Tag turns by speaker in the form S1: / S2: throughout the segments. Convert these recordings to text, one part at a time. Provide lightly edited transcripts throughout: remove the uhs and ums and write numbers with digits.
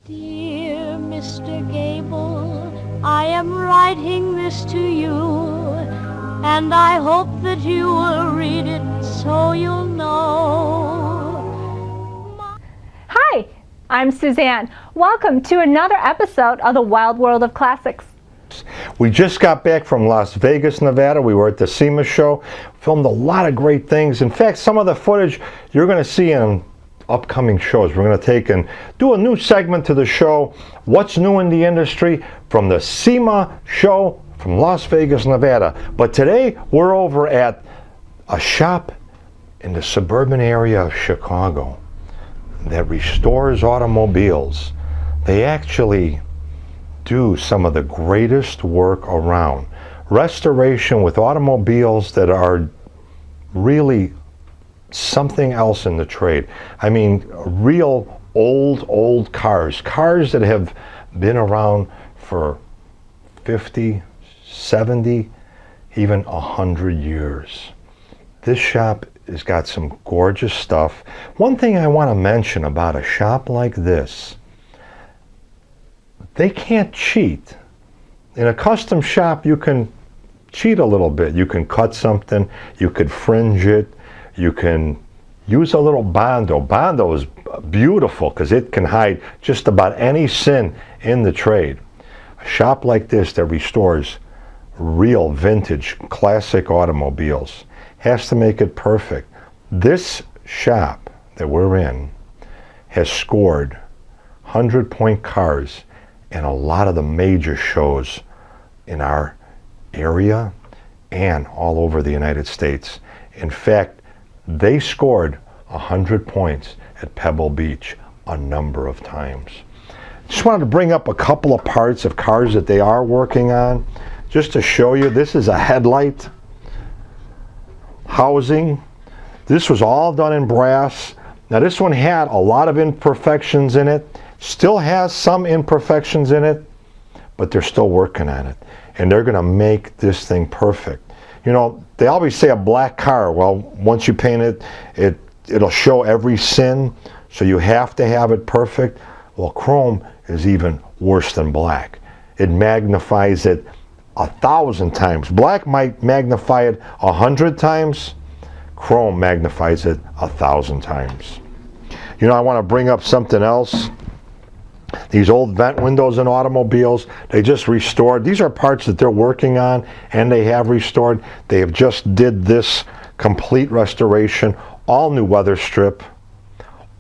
S1: Dear Mr. Gable, I am writing this to you, and I hope that you will read it so you'll know.
S2: Hi, I'm Suzanne. Welcome to another episode of the Wild World of Classics.
S3: We just got back from Las Vegas, Nevada. We were at the SEMA show, filmed a lot of great things. In fact, some of the footage you're going to see in upcoming shows. We're going to take and do a new segment to the show, What's New in the Industry, from the SEMA show from Las Vegas, Nevada. But today we're over at a shop in the suburban area of Chicago that restores automobiles. They actually do some of the greatest work around. Restoration with automobiles that are really something else in the trade. I mean, real old cars that have been around for 50, 70, even 100 years. This shop has got some gorgeous stuff. One thing I want to mention about a shop like this, they can't cheat. In a custom shop, you can cheat a little bit. You can cut something, you could fringe it, you can use a little Bondo. Bondo is beautiful because it can hide just about any sin in the trade. A shop like this that restores real vintage classic automobiles has to make it perfect. This shop that we're in has scored 100-point cars in a lot of the major shows in our area and all over the United States. In fact, they scored 100 points at Pebble Beach a number of times. Just wanted to bring up a couple of parts of cars that they are working on, just to show you. This is a headlight housing. This was all done in brass. Now this one had a lot of imperfections in it, still has some imperfections in it, but they're still working on it. And they're gonna make this thing perfect. You know, they always say a black car, well, once you paint it, it'll show every sin, so you have to have it perfect. Well, chrome is even worse than black. It magnifies it 1,000 times. Black might magnify it 100 times. Chrome magnifies it 1,000 times. You know, I want to bring up something else. These old vent windows in automobiles, they just restored. These are parts that they're working on and they have restored. They have just did this complete restoration, all new weather strip,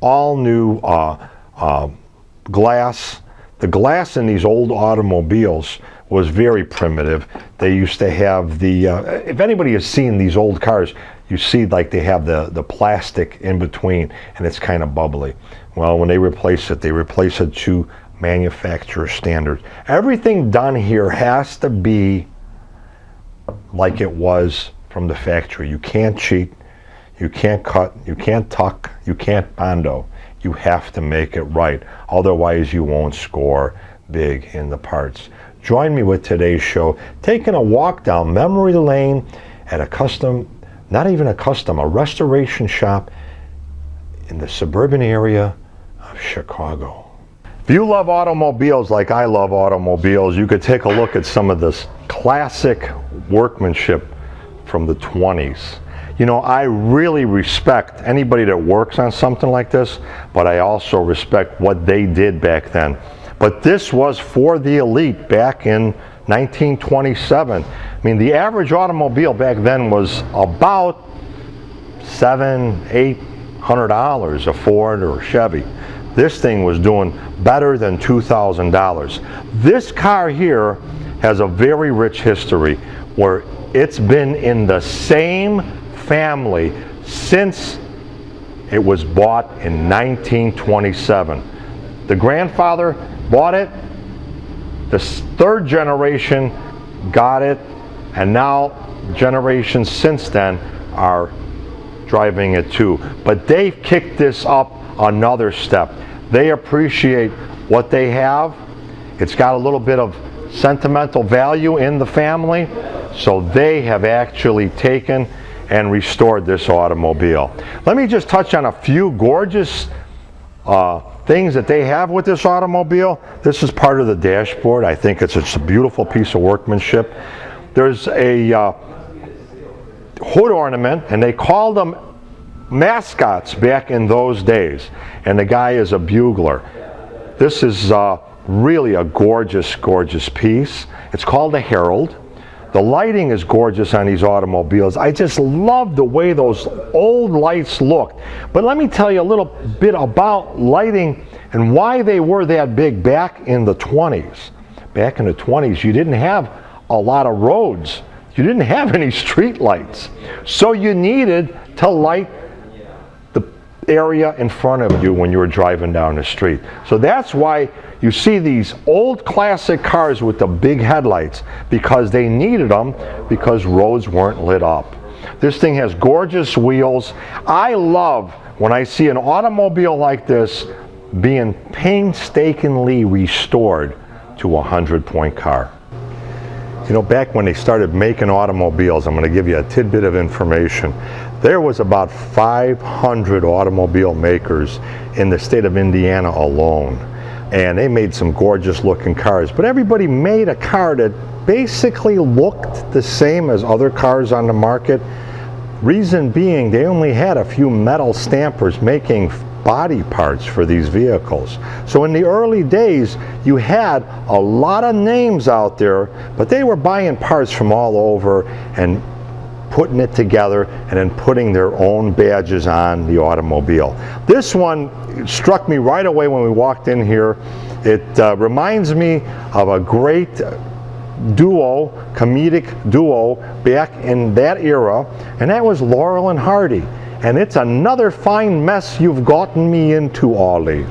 S3: all new glass. The glass in these old automobiles was very primitive. They used to have the, if anybody has seen these old cars, you see like they have the plastic in between and it's kind of bubbly. Well, when they replace it to manufacturer standards. Everything done here has to be like it was from the factory. You can't cheat, you can't cut, you can't tuck, you can't Bondo. You have to make it right. Otherwise you won't score big in the parts. Join me with today's show, taking a walk down memory lane at a custom, not even a custom, a restoration shop in the suburban area of Chicago. If you love automobiles like I love automobiles, you could take a look at some of this classic workmanship from the 20s. You know, I really respect anybody that works on something like this, but I also respect what they did back then. But this was for the elite back in 1927. I mean, the average automobile back then was about $700-800, a Ford or a Chevy. This thing was doing better than $2,000. This car here has a very rich history where it's been in the same family since it was bought in 1927. The grandfather bought it, the third generation got it, and now generations since then are driving it too. But they've kicked this up another step. They appreciate what they have. It's got a little bit of sentimental value in the family, so they have actually taken and restored this automobile. Let me just touch on a few gorgeous things that they have with this automobile. This is part of the dashboard. I think it's a beautiful piece of workmanship. There's a hood ornament, and they called them mascots back in those days. And the guy is a bugler. This is really a gorgeous, gorgeous piece. It's called a Herald. The lighting is gorgeous on these automobiles. I just love the way those old lights looked. But let me tell you a little bit about lighting and why they were that big back in the 20s. Back in the 20s, you didn't have a lot of roads. You didn't have any street lights. So you needed to light the area in front of you when you were driving down the street. So that's why you see these old classic cars with the big headlights, because they needed them because roads weren't lit up. This thing has gorgeous wheels. I love when I see an automobile like this being painstakingly restored to a 100-point car. You know, back when they started making automobiles, I'm going to give you a tidbit of information. There was about 500 automobile makers in the state of Indiana alone. And they made some gorgeous looking cars, but everybody made a car that basically looked the same as other cars on the market. Reason being, they only had a few metal stampers making body parts for these vehicles. So in the early days, you had a lot of names out there, but they were buying parts from all over and putting it together and then putting their own badges on the automobile. This one struck me right away when we walked in here. It reminds me of a great duo, comedic duo back in that era, and that was Laurel and Hardy. And it's another fine mess you've gotten me into, Ollie.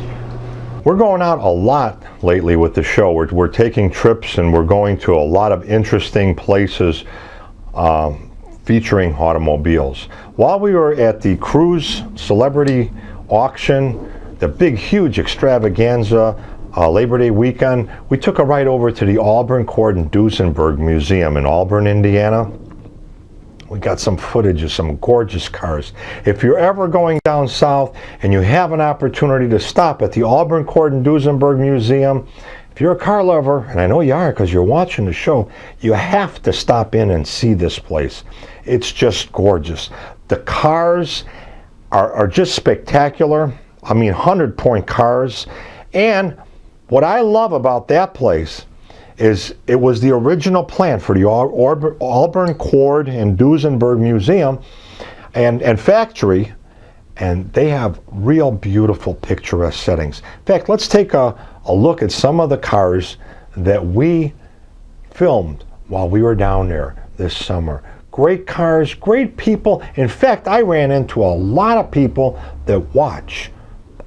S3: We're going out a lot lately with the show. We're taking trips and we're going to a lot of interesting places featuring automobiles. While we were at the Cruise Celebrity Auction, the big, huge extravaganza, Labor Day weekend, we took a ride over to the Auburn Cord and Duesenberg Museum in Auburn, Indiana. We got some footage of some gorgeous cars. If you're ever going down south and you have an opportunity to stop at the Auburn Cord and Duesenberg Museum, if you're a car lover, and I know you are because you're watching the show, you have to stop in and see this place. It's just gorgeous. The cars are just spectacular. I mean, 100-point cars. And what I love about that place is it was the original plan for the Auburn Cord and Duesenberg Museum and factory, and they have real beautiful picturesque settings. In fact, let's take a look at some of the cars that we filmed while we were down there this summer. Great cars, great people. In fact, I ran into a lot of people that watch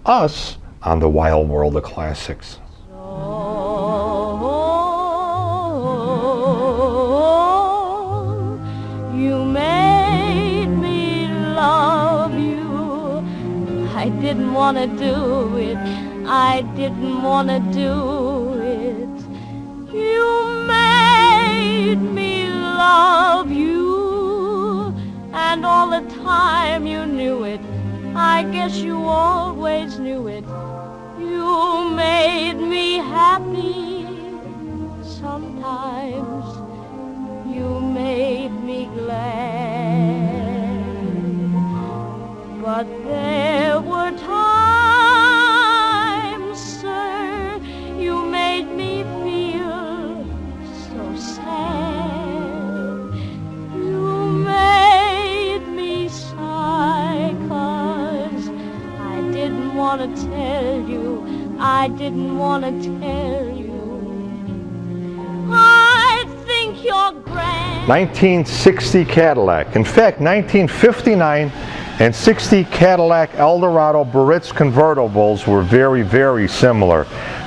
S3: us on the Wild World of Classics.
S1: You made me love you. I didn't want to do it. I didn't want to do it. You made me love you. And all the time you knew it. I guess you always knew it. You made me happy sometimes. You made me glad. But there were times, sir, you made me feel so sad. You made me sigh 'cause I didn't want to tell you. I didn't want to tell you. I think you're grand.
S3: 1960 Cadillac. In fact, 1959 and 60 Cadillac Eldorado Baritz convertibles were very, very similar.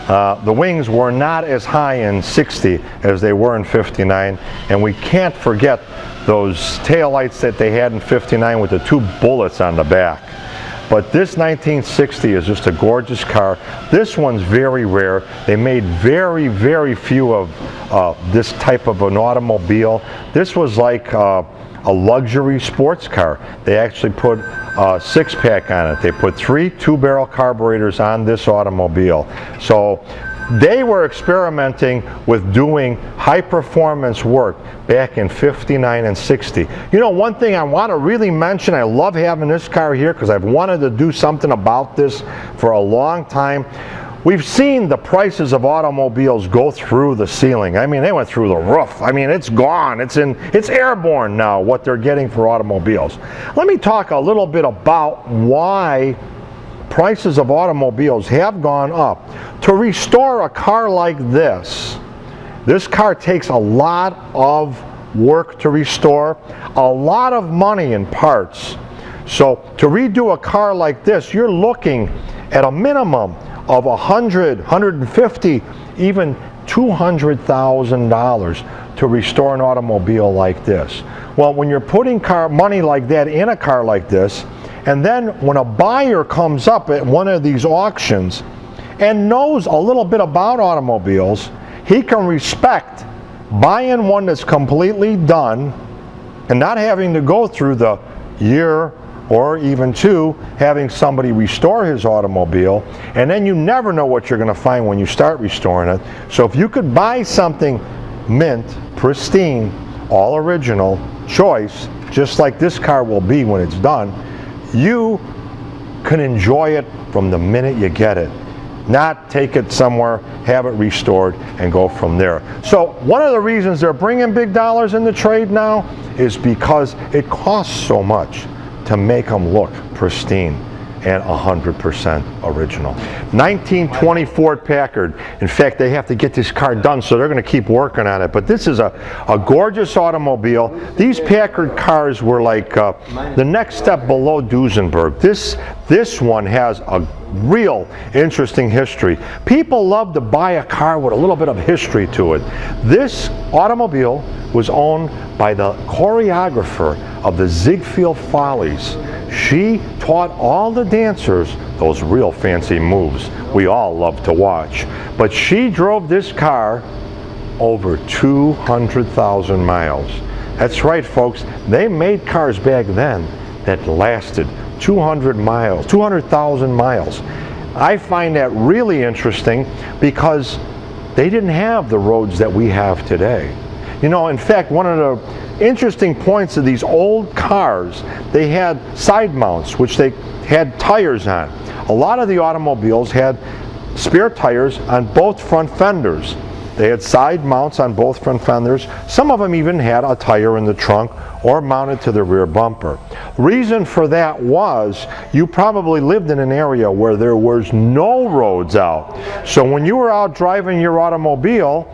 S3: The wings were not as high in 60 as they were in 59, and we can't forget those taillights that they had in 59 with the two bullets on the back. But this 1960 is just a gorgeous car. This one's very rare. They made very, very few of this type of an automobile. This was like a luxury sports car. They actually put a six-pack on it. They put 3 two-barrel carburetors on this automobile. So they were experimenting with doing high-performance work back in 59 and 60. You know, one thing I want to really mention, I love having this car here because I've wanted to do something about this for a long time. We've seen the prices of automobiles go through the ceiling. I mean, they went through the roof. I mean, it's gone. It's airborne now, what they're getting for automobiles. Let me talk a little bit about why prices of automobiles have gone up. To restore a car like this car takes a lot of work to restore, a lot of money in parts. So to redo a car like this, you're looking at a minimum of $100,000, $150,000, even $200,000 to restore an automobile like this. Well, when you're putting money like that in a car like this, and then when a buyer comes up at one of these auctions and knows a little bit about automobiles, he can respect buying one that's completely done and not having to go through the year or even 2 having somebody restore his automobile, and then you never know what you're going to find when you start restoring it. So if you could buy something mint, pristine, all original, choice, just like this car will be when it's done, you can enjoy it from the minute you get it. Not take it somewhere, have it restored, and go from there. So one of the reasons they're bringing big dollars in the trade now is because it costs so much to make them look pristine and 100% original. 1920 Ford Packard. In fact, they have to get this car done, so they're going to keep working on it. But this is a gorgeous automobile. These Packard cars were like the next step below Duesenberg. This one has a real interesting history. People love to buy a car with a little bit of history to it. This automobile was owned by the choreographer of the Ziegfeld Follies. She taught all the dancers those real fancy moves we all love to watch. But she drove this car over 200,000 miles. That's right, folks. They made cars back then that lasted 200,000 miles. I find that really interesting because they didn't have the roads that we have today. You know, in fact, one of the interesting points of these old cars, they had side mounts, which they had tires on. A lot of the automobiles had spare tires on both front fenders. They had side mounts on both front fenders. Some of them even had a tire in the trunk or mounted to the rear bumper. Reason for that was you probably lived in an area where there was no roads out. So when you were out driving your automobile,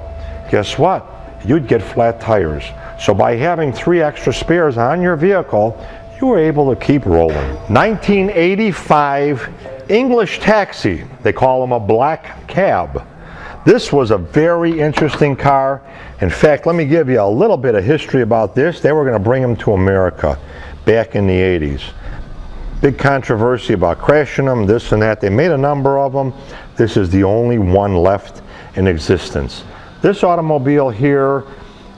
S3: guess what? You'd get flat tires. So by having 3 extra spares on your vehicle, you were able to keep rolling. 1985 English taxi. They call them a black cab. This was a very interesting car. In fact, let me give you a little bit of history about this. They were going to bring them to America back in the 80s. Big controversy about crashing them, this and that. They made a number of them. This is the only one left in existence. This automobile here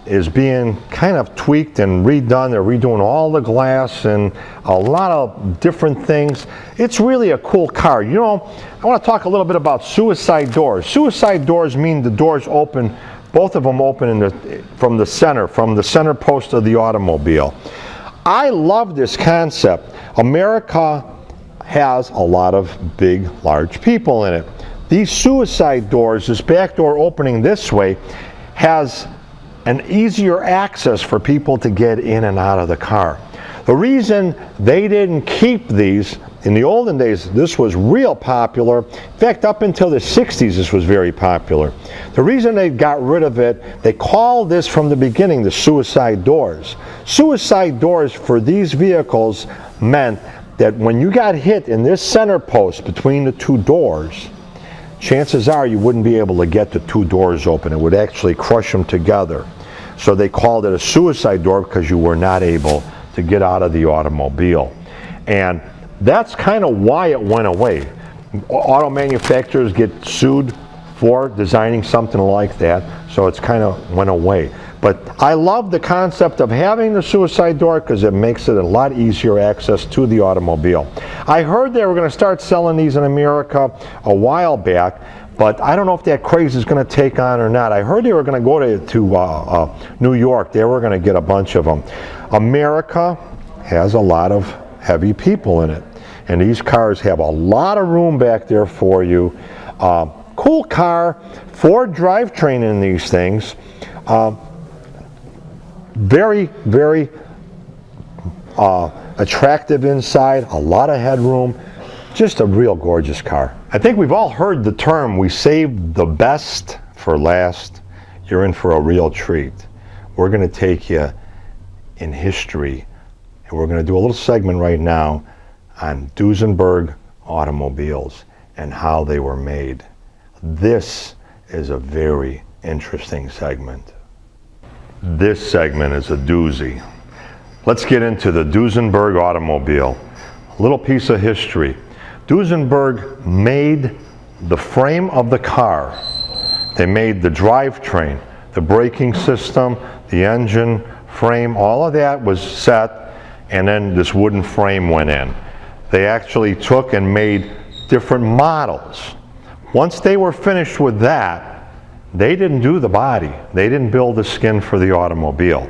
S3: is being kind of tweaked and redone. They're redoing all the glass and a lot of different things. It's really a cool car. You know, I want to talk a little bit about suicide doors. Suicide doors mean the doors open, both of them open from the center post of the automobile. I love this concept. America has a lot of big, large people in it. These suicide doors, this back door opening this way, has an easier access for people to get in and out of the car. The reason they didn't keep these, in the olden days, this was real popular. In fact, up until the 60s, this was very popular. The reason they got rid of it, they called this from the beginning the suicide doors. Suicide doors for these vehicles meant that when you got hit in this center post between the 2 doors, chances are you wouldn't be able to get the 2 doors open. It would actually crush them together. So they called it a suicide door because you were not able to get out of the automobile. And that's kind of why it went away. Auto manufacturers get sued for designing something like that, so it's kind of went away. But I love the concept of having the suicide door because it makes it a lot easier access to the automobile. I heard they were going to start selling these in America a while back, but I don't know if that craze is going to take on or not. I heard they were going to go to New York. They were going to get a bunch of them. America has a lot of heavy people in it, and these cars have a lot of room back there for you. Cool car, Ford drivetrain in these things. Very, very attractive inside, a lot of headroom, just a real gorgeous car. I think we've all heard the term, we saved the best for last. You're in for a real treat. We're going to take you in history, and we're going to do a little segment right now on Duesenberg automobiles and how they were made. This is a very interesting segment. This segment is a doozy. Let's get into the Duesenberg automobile. A little piece of history. Duesenberg made the frame of the car. They made the drivetrain, the braking system, the engine, frame, all of that was set, and then this wooden frame went in. They actually took and made different models. Once they were finished with that, they didn't do the body. They didn't build the skin for the automobile.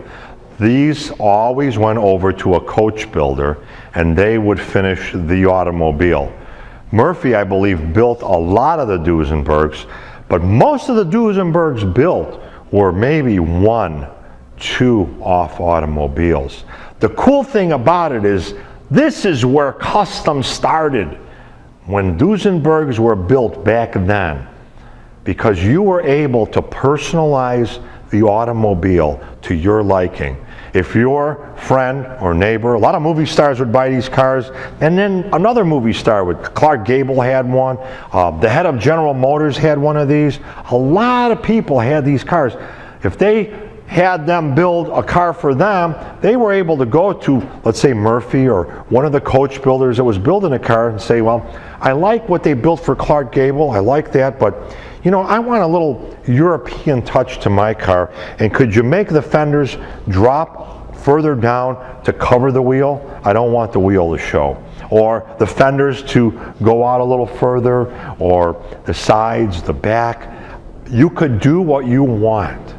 S3: These always went over to a coach builder, and they would finish the automobile. Murphy, I believe, built a lot of the Duesenbergs, but most of the Duesenbergs built were maybe 1, 2 off automobiles. The cool thing about it is, this is where custom started. When Duesenbergs were built back then, because you were able to personalize the automobile to your liking. If your friend or neighbor, a lot of movie stars would buy these cars, and then another movie star would, Clark Gable had one, the head of General Motors had one of these. A lot of people had these cars. If they had them build a car for them, they were able to go to, let's say, Murphy or one of the coach builders that was building a car and say, well, I like what they built for Clark Gable, I like that, but you know, I want a little European touch to my car, and could you make the fenders drop further down to cover the wheel? I don't want the wheel to show. Or the fenders to go out a little further, or the sides, the back. You could do what you want.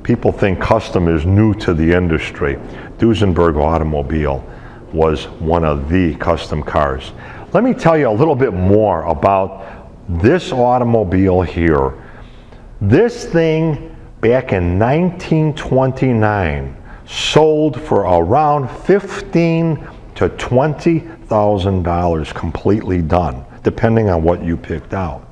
S3: People think custom is new to the industry. Duesenberg automobile was one of the custom cars. Let me tell you a little bit more about this automobile here. This thing back in 1929 sold for around $15,000 to $20,000 completely done, depending on what you picked out.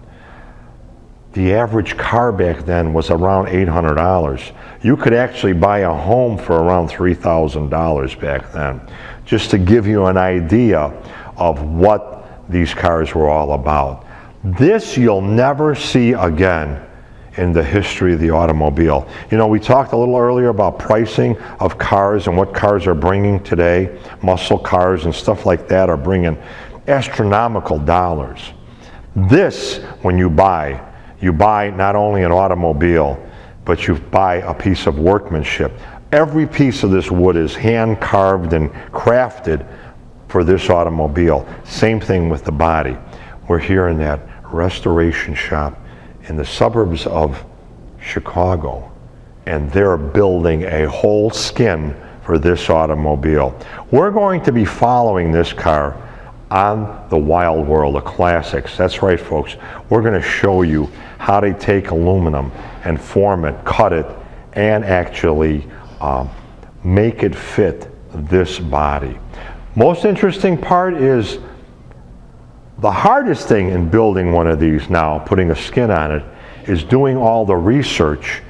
S3: The average car back then was around $800. You could actually buy a home for around $3,000 back then, just to give you an idea of what these cars were all about. This you'll never see again in the history of the automobile. You know, we talked a little earlier about pricing of cars and what cars are bringing today. Muscle cars and stuff like that are bringing astronomical dollars. This, when you buy not only an automobile, but you buy a piece of workmanship. Every piece of this wood is hand carved and crafted for this automobile. Same thing with the body. We're here in that restoration shop in the suburbs of Chicago, and they're building a whole skin for this automobile. We're going to be following this car on the Wild World of Classics. That's right, folks. We're going to show you how they take aluminum and form it, cut it, and actually make it fit this body. Most interesting part is the hardest thing in building one of these now, putting a skin on it, is doing all the research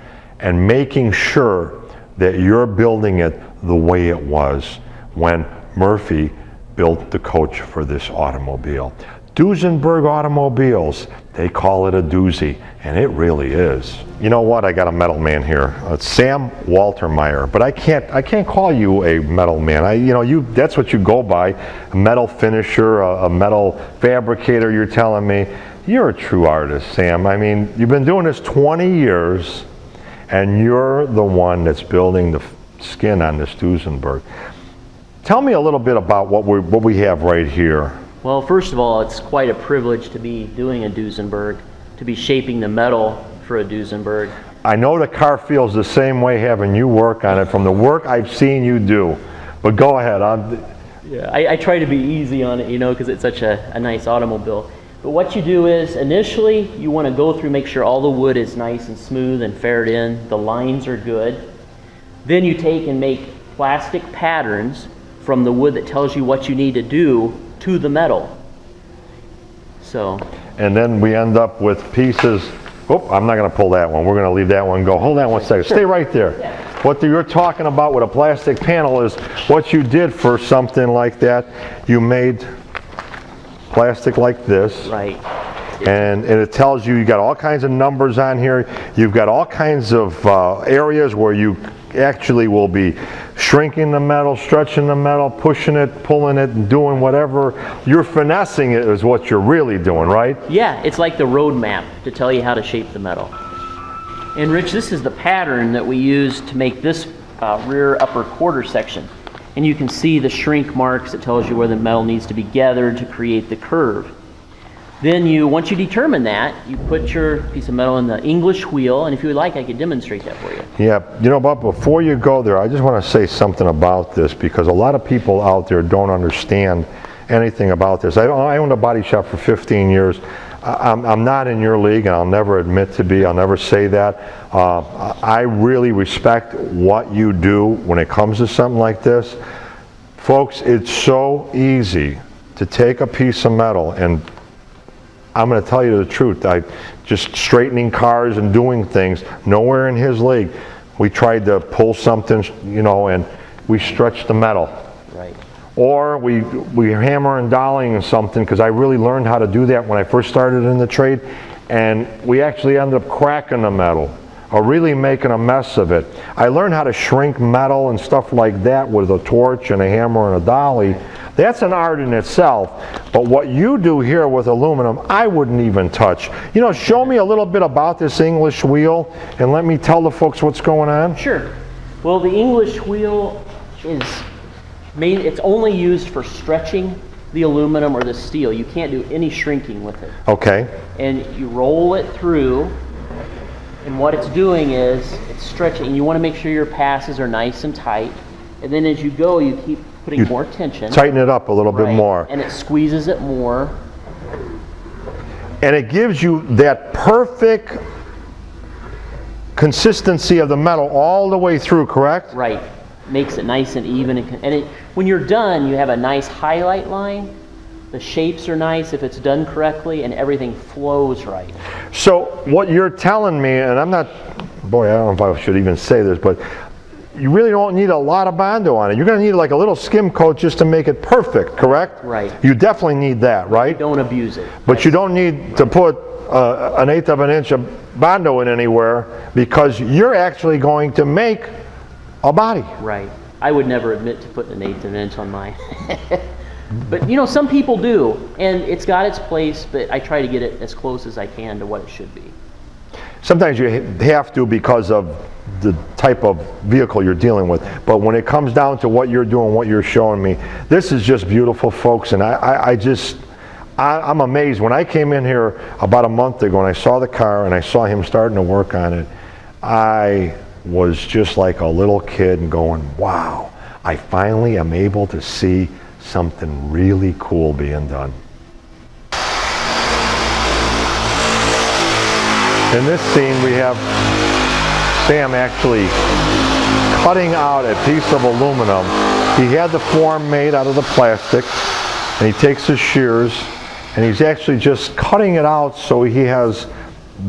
S3: and making sure that you're building it the way it was when Murphy built the coach for this automobile. Duesenberg automobiles, they call it a doozy, and it really is. You know what? I got a metal man here. It's Sam Waltermeyer, but I can't call you a metal man. That's what you go by, a metal finisher, a metal fabricator. You're telling me you're a true artist, Sam. I mean, you've been doing this 20 years, and you're the one that's building the skin on this Duesenberg. Tell me a little bit about what we have right here.
S4: Well, first of all, it's quite a privilege to be doing a Duesenberg, to be shaping the metal for a Duesenberg.
S3: I know the car feels the same way having you work on it from the work I've seen you do. But go ahead.
S4: Yeah, I try to be easy on it, you know, because it's such a nice automobile. But what you do is, initially, you want to go through, make sure all the wood is nice and smooth and faired in, the lines are good. Then you take and make plastic patterns from the wood that tells you what you need to do to the metal. So.
S3: And then we end up with pieces. Oh, I'm not going to pull that one. We're going to leave that one go. Hold that one second.
S4: Sure.
S3: Stay right there.
S4: Yeah.
S3: What you're talking about with a plastic panel is what you did for something like that. You made plastic like this.
S4: Right.
S3: And it tells you got all kinds of numbers on here. You've got all kinds of areas where you actually will be shrinking the metal, stretching the metal, pushing it, pulling it, and doing whatever. You're finessing it is what you're really doing, right?
S4: Yeah, it's like the road map to tell you how to shape the metal. And Rich, this is the pattern that we use to make this rear upper quarter section. And you can see the shrink marks that tells you where the metal needs to be gathered to create the curve. Then once you determine that, you put your piece of metal in the English wheel, and if you would like, I could demonstrate that for you.
S3: Yeah, you know, but before you go there, I just want to say something about this because a lot of people out there don't understand anything about this. I owned a body shop for 15 years. I'm not in your league, and I'll never admit to be. I'll never say that. I really respect what you do when it comes to something like this. Folks, it's so easy to take a piece of metal, and I'm going to tell you the truth. I just straightening cars and doing things, nowhere in his league. We tried to pull something, you know, and we stretched the metal.
S4: Right.
S3: Or we hammer and dollying something, because I really learned how to do that when I first started in the trade, and we actually ended up cracking the metal or really making a mess of it. I learned how to shrink metal and stuff like that with a torch and a hammer and a dolly. That's an art in itself, but what you do here with aluminum, I wouldn't even touch. You know, show me a little bit about this English wheel and let me tell the folks what's going on.
S4: Sure. Well, the English wheel is it's only used for stretching the aluminum or the steel. You can't do any shrinking with it.
S3: Okay.
S4: And you roll it through, and what it's doing is it's stretching. And you want to make sure your passes are nice and tight. And then as you go, you keep putting more tension.
S3: Tighten it up a little bit more.
S4: And it squeezes it more.
S3: And it gives you that perfect consistency of the metal all the way through, correct?
S4: Right. Makes it nice and even. And when you're done, you have a nice highlight line. The shapes are nice if it's done correctly, and everything flows right.
S3: So what you're telling me, and I'm not, boy, I don't know if I should even say this, but you really don't need a lot of Bondo on it. You're going to need like a little skim coat just to make it perfect, correct?
S4: Right.
S3: You definitely need that, right?
S4: Don't abuse it.
S3: But you don't need to put an eighth of an inch of Bondo in anywhere, because you're actually going to make a body.
S4: Right. I would never admit to putting an eighth of an inch on mine. But you know, some people do, and it's got its place, but I try to get it as close as I can to what it should be.
S3: Sometimes you have to because of the type of vehicle you're dealing with. But when it comes down to what you're doing, what you're showing me, this is just beautiful, folks. And I'm amazed. When I came in here about a month ago and I saw the car and I saw him starting to work on it, I was just like a little kid and going, wow, I finally am able to see something really cool being done. In this scene, we have Sam actually cutting out a piece of aluminum. He had the form made out of the plastic, and he takes his shears, and he's actually just cutting it out so he has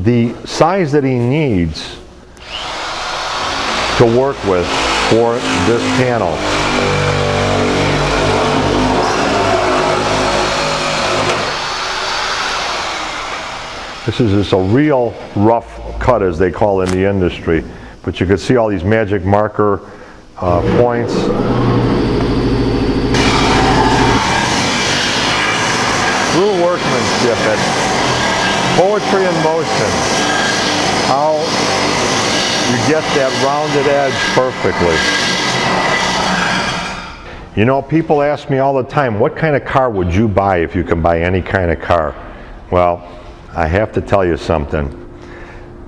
S3: the size that he needs to work with for this panel. This is just a real rough cut, as they call it in the industry. But you can see all these magic marker points. True workmanship and poetry in motion. How you get that rounded edge perfectly. You know, people ask me all the time, what kind of car would you buy if you can buy any kind of car? Well, I have to tell you something.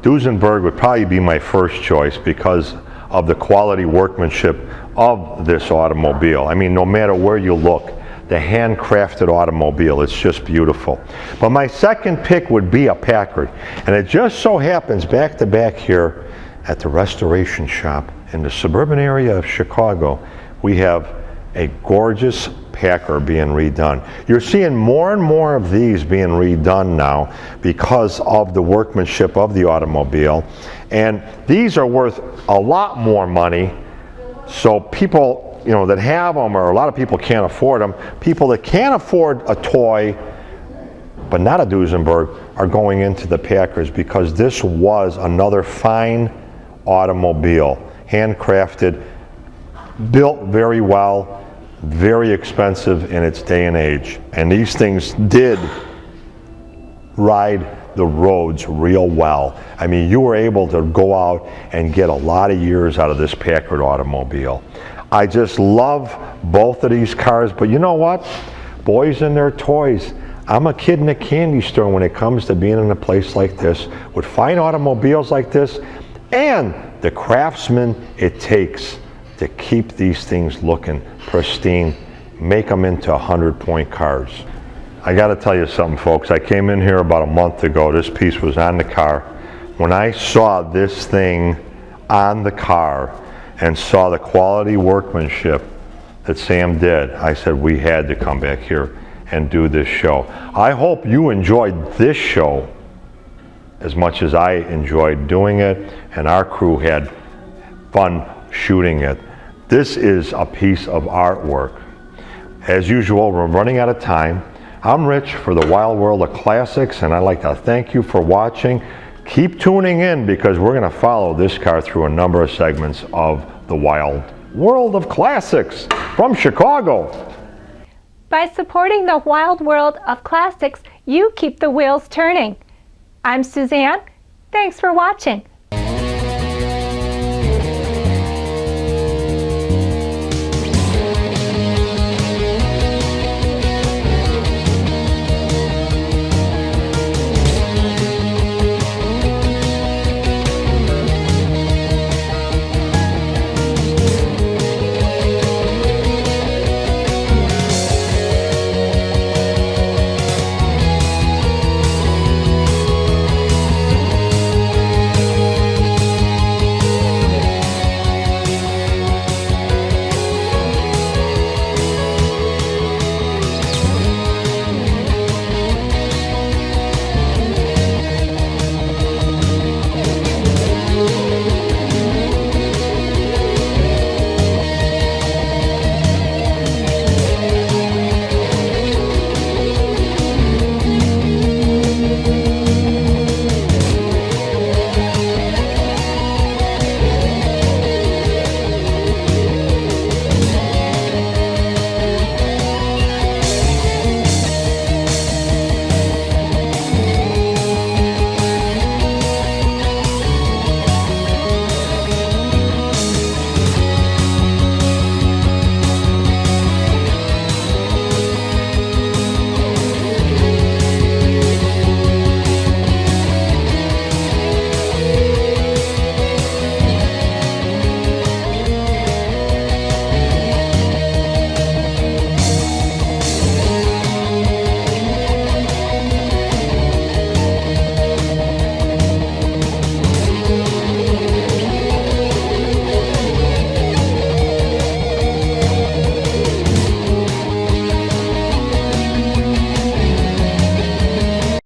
S3: Duesenberg would probably be my first choice because of the quality workmanship of this automobile. I mean, no matter where you look, the handcrafted automobile, it's just beautiful. But my second pick would be a Packard. And it just so happens back to back here at the restoration shop in the suburban area of Chicago, we have a gorgeous Packard being redone. You're seeing more and more of these being redone now because of the workmanship of the automobile. And these are worth a lot more money. So people, you know, that have them, or a lot of people can't afford them. People that can't afford a toy, but not a Duesenberg, are going into the Packards because this was another fine automobile, handcrafted, built very well, very expensive in its day and age. And these things did ride the roads real well. I mean, you were able to go out and get a lot of years out of this Packard automobile. I just love both of these cars, but you know what? Boys and their toys. I'm a kid in a candy store when it comes to being in a place like this with fine automobiles like this and the craftsmen it takes to keep these things looking pristine, make them into 100-point cars. I got to tell you something, folks. I came in here about a month ago. This piece was on the car. When I saw this thing on the car and saw the quality workmanship that Sam did, I said we had to come back here and do this show. I hope you enjoyed this show as much as I enjoyed doing it, and our crew had fun shooting it. This is a piece of artwork. As usual, we're running out of time. I'm Rich for the Wild World of Classics, and I'd like to thank you for watching. Keep tuning in because we're going to follow this car through a number of segments of the Wild World of Classics from Chicago.
S2: By supporting the Wild World of Classics, you keep the wheels turning. I'm Suzanne. Thanks for watching.